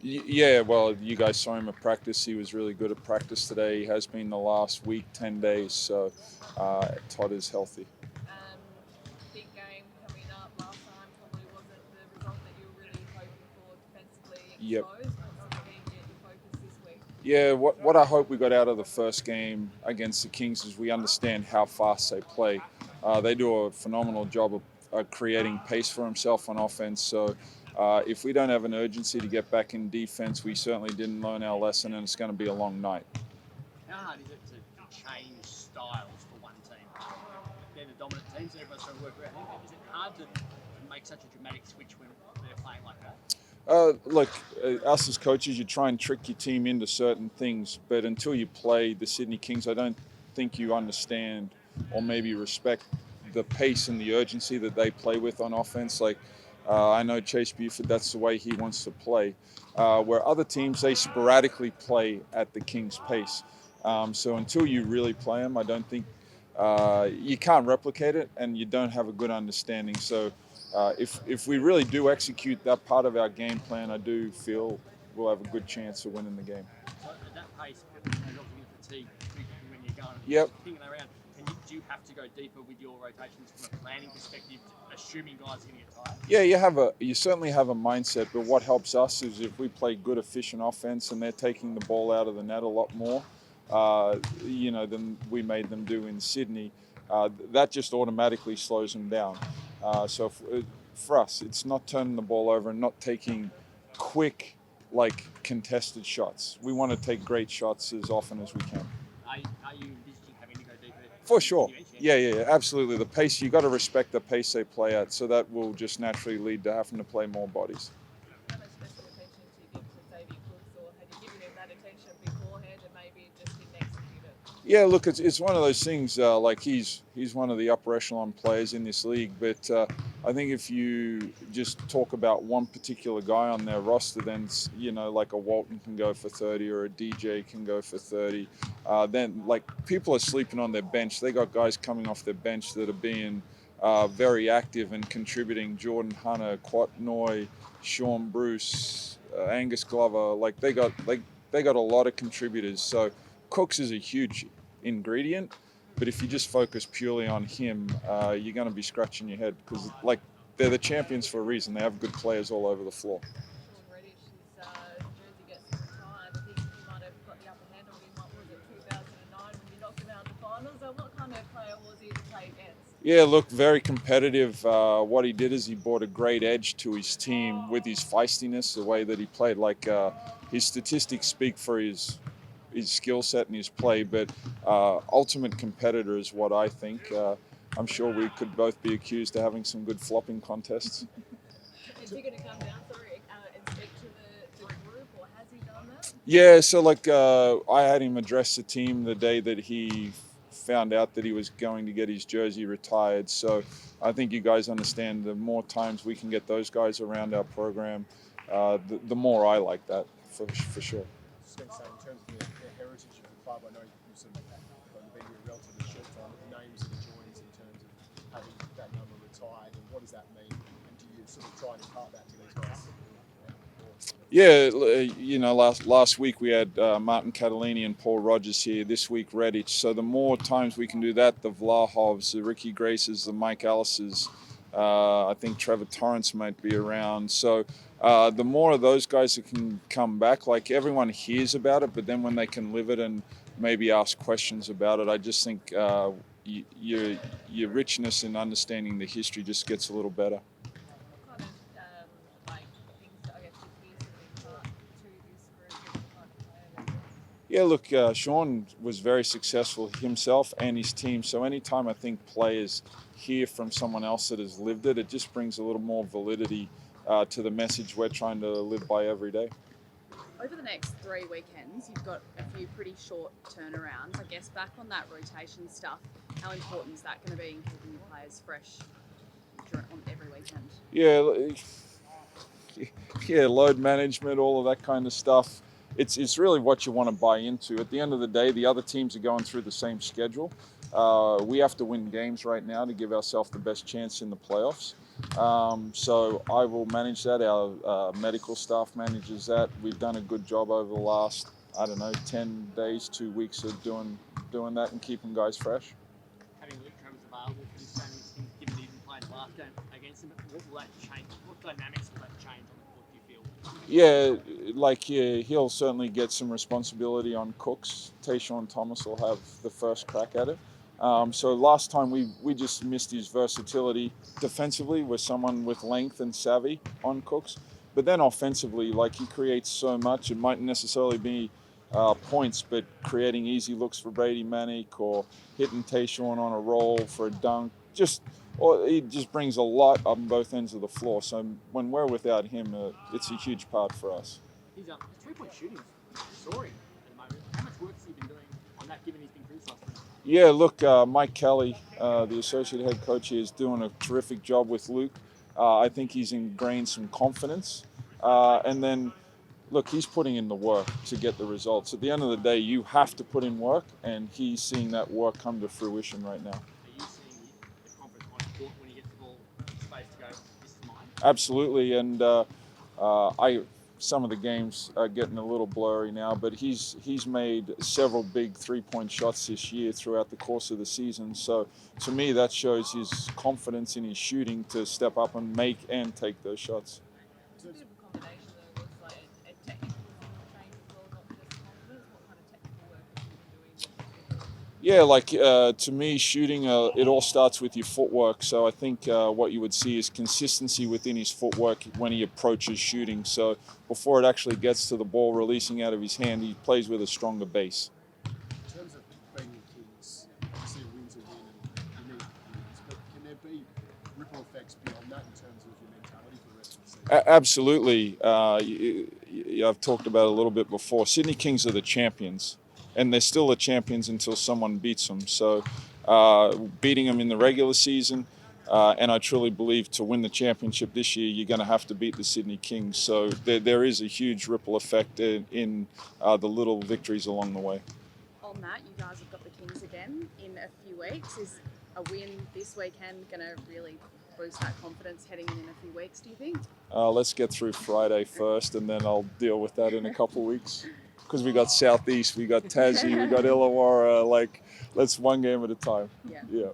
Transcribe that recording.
Yeah, well, you guys saw him at practice. He was really good at practice today. He has been the last week, 10 days. So Todd is healthy. Um, Big game coming up. Last time probably wasn't the result that you were really hoping for defensively Yep. exposed. What's going to be your focus this week? Yeah, what I hope we got out of the first game against the Kings is we understand how fast they play. They do a phenomenal job of creating pace for himself on offense. So if we don't have an urgency to get back in defense, we certainly didn't learn our lesson, and it's going to be a long night. How hard is it to change styles for one team? They're the dominant teams, and everyone's trying to work around them. Is it hard to make such a dramatic switch when they're playing like that? Look, us as coaches, you try and trick your team into certain things, but until you play the Sydney Kings, I don't think you understand or maybe respect the pace and the urgency that they play with on offense. Like, I know Chase Buford, that's the way he wants to play. Where other teams, they sporadically play at the Kings' pace. So until you really play them, I don't think you can't replicate it, and you don't have a good understanding. So if we really do execute that part of our game plan, I do feel we'll have a good chance of winning the game. So at that pace, you're obviously getting fatigued when you're going Yep. pinging around. Do you have to go deeper with your rotations from a planning perspective, assuming guys are going to get tired? Yeah, you certainly have a mindset, but what helps us is if we play good, efficient offense and they're taking the ball out of the net a lot more, than we made them do in Sydney. That just automatically slows them down. For us, it's not turning the ball over and not taking quick, like contested shots. We want to take great shots as often as we can. Are you envisaging having to go deeper? For sure. Yeah, absolutely. The pace, you got to respect the pace they play at, so that will just naturally lead to having to play more bodies. How much special attention do you give to Xavier Cooks, or had you given him that attention beforehand and maybe just didn't execute it? Yeah, look, it's one of those things. Like he's one of the upper echelon players in this league, but I think if you just talk about one particular guy on their roster, then like a Walton can go for 30 or a DJ can go for 30. Then like people are sleeping on their bench. They got guys coming off their bench that are being very active and contributing. Jordan Hunter, Quat Noy, Sean Bruce, Angus Glover. Like they got a lot of contributors. So Cooks is a huge ingredient, but if you just focus purely on him, you're going to be scratching your head because like they're the champions for a reason. They have good players all over the floor. Sean Reddish, his jersey gets retired. I think you might have got the upper hand on him. What was it, 2009 when you knocked him out in the finals? So what kind of player was he to play against? Yeah, look, very competitive. What he did is he brought a great edge to his team with his feistiness, the way that he played. Like his statistics speak for his skill set and his play, but ultimate competitor is what I think. I'm sure we could both be accused of having some good flopping contests. Is he going to come down, sorry, and speak to the group, or has he done that? Yeah, so like I had him address the team the day that he found out that he was going to get his jersey retired. So I think you guys understand the more times we can get those guys around our program, the more I like that for sure. I was going to say, in terms of the heritage of the club, I know you've sort of only been here a relatively short time, but the names of the joins in terms of having that number retired, and what does that mean? And do you sort of try and impart that to these guys? Yeah, last week we had Martin Catalini and Paul Rogers here. This week Redditch. So the more times we can do that, the Vlahovs, the Ricky Graces, the Mike Ellises, I think Trevor Torrance might be around. So the more of those guys that can come back, like everyone hears about it, but then when they can live it and maybe ask questions about it, I just think your richness in understanding the history just gets a little better. What kind of like things, I guess, did he sort of impart to this group and the type of player that he is? Yeah, look, Sean was very successful himself and his team. So anytime I think players hear from someone else that has lived it, it just brings a little more validity to the message we're trying to live by every day. Over the next 3 weekends, you've got a few pretty short turnarounds. I guess back on that rotation stuff, how important is that going to be in keeping your players fresh on every weekend? Yeah, yeah, load management, all of that kind of stuff. It's really what you want to buy into. At the end of the day, the other teams are going through the same schedule. We have to win games right now to give ourselves the best chance in the playoffs. So I will manage that. Our medical staff manages that. We've done a good job over the last, I don't know, 10 days, 2 weeks of doing that and keeping guys fresh. Having Luke Travers available for this game, given he didn't play in the last game against him, what will that change? What dynamics will that change on the court, do you feel? Yeah, he'll certainly get some responsibility on Cooks. Tayshaun Thomas will have the first crack at it. So last time we just missed his versatility defensively with someone with length and savvy on Cooks. But then offensively, like he creates so much, it mightn't necessarily be points, but creating easy looks for Brady Manick or hitting Tayshaun on a roll for a dunk. Or he just brings a lot on both ends of the floor. So when we're without him, it's a huge part for us. His 3-point shooting is soaring at the moment. How much work has he been doing on that, given he's been criticised for it? Yeah, look, Mike Kelly, the associate head coach here, is doing a terrific job with Luke. I think he's ingrained some confidence. And then, look, he's putting in the work to get the results. At the end of the day, you have to put in work, and he's seeing that work come to fruition right now. Are you seeing the confidence on the court when he gets the ball space to go, this is mine? Absolutely, and some of the games are getting a little blurry now, but he's made several big 3-point shots this year throughout the course of the season. So to me, that shows his confidence in his shooting to step up and make and take those shots. It's a bit of a combination though, with like a technical change as well, not just confidence. What kind of technical work have you been doing? Yeah, to me, shooting, it all starts with your footwork. So I think what you would see is consistency within his footwork when he approaches shooting. So before it actually gets to the ball releasing out of his hand, he plays with a stronger base. In terms of being the Kings, obviously a win's a win and you need wins, but can there be ripple effects beyond that in terms of your mentality for the rest of the season? Absolutely. I've talked about it a little bit before. Sydney Kings are the champions, and they're still the champions until someone beats them. So beating them in the regular season, and I truly believe to win the championship this year, you're going to have to beat the Sydney Kings. So there is a huge ripple effect in the little victories along the way. On that, you guys have got the Kings again in a few weeks. Is a win this weekend going to really boost that confidence heading in a few weeks, do you think? Let's get through Friday first, and then I'll deal with that in a couple of weeks. Because we got Southeast, we got Tassie, we got Illawarra. Let's one game at a time. Yeah. Yeah.